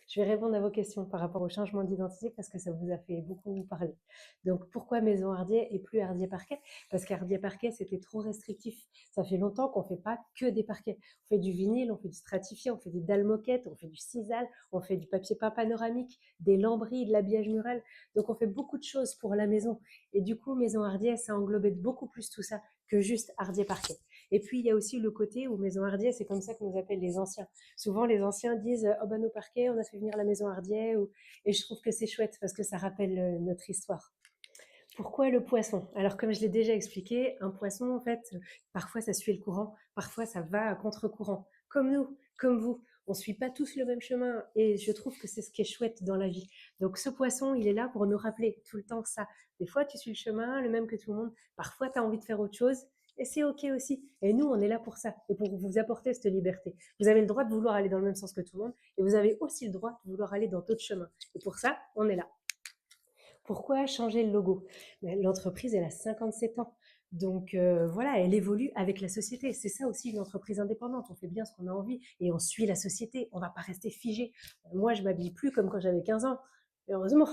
Je vais répondre à vos questions par rapport au changement d'identité parce que ça vous a fait beaucoup parler. Donc, pourquoi Maison Hardier et plus Hardier Parquet? Parce qu'Hardier Parquet, c'était trop restrictif. Ça fait longtemps qu'on ne fait pas que des parquets. On fait du vinyle, on fait du stratifié, on fait des dalles moquettes, on fait du sisal, on fait du papier peint panoramique, des lambris, de l'habillage mural. Donc, on fait beaucoup de choses pour la maison. Et du coup, Maison Hardier, ça englobait beaucoup plus tout ça que juste Hardier Parquet. Et puis, il y a aussi le côté où Maison Hardier, c'est comme ça que nous appellent les anciens. Souvent, les anciens disent « Oh ben, nos parquets, on a fait venir la Maison Hardier ». Et je trouve que c'est chouette parce que ça rappelle notre histoire. Pourquoi le poisson? Alors, comme je l'ai déjà expliqué, un poisson, en fait, parfois ça suit le courant, parfois ça va à contre-courant. Comme nous, comme vous, on ne suit pas tous le même chemin et je trouve que c'est ce qui est chouette dans la vie. Donc, ce poisson, il est là pour nous rappeler tout le temps ça. Des fois, tu suis le chemin, le même que tout le monde. Parfois, tu as envie de faire autre chose et c'est OK aussi. Et nous, on est là pour ça et pour vous apporter cette liberté. Vous avez le droit de vouloir aller dans le même sens que tout le monde et vous avez aussi le droit de vouloir aller dans d'autres chemins. Et pour ça, on est là. Pourquoi changer le logo? L'entreprise, elle a 57 ans. Donc voilà, elle évolue avec la société. C'est ça aussi une entreprise indépendante. On fait bien ce qu'on a envie et on suit la société. On ne va pas rester figé. Moi, je m'habille plus comme quand j'avais 15 ans. Heureusement.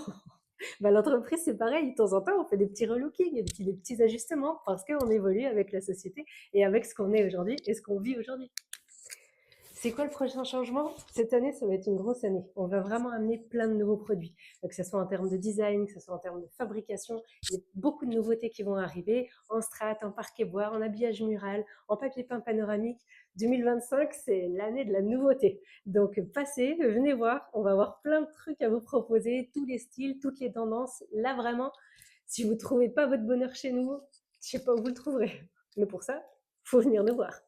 Bah, l'entreprise, c'est pareil. De temps en temps, on fait des petits relookings, des petits ajustements parce qu'on évolue avec la société et avec ce qu'on est aujourd'hui et ce qu'on vit aujourd'hui. C'est quoi le prochain changement? Cette année, ça va être une grosse année. On va vraiment amener plein de nouveaux produits, que ce soit en termes de design, que ce soit en termes de fabrication. Il y a beaucoup de nouveautés qui vont arriver en strat, en parquet bois, en habillage mural, en papier peint panoramique. 2025, c'est l'année de la nouveauté. Donc, passez, venez voir. On va avoir plein de trucs à vous proposer, tous les styles, toutes les tendances. Là, vraiment, si vous ne trouvez pas votre bonheur chez nous, je ne sais pas où vous le trouverez. Mais pour ça, il faut venir nous voir.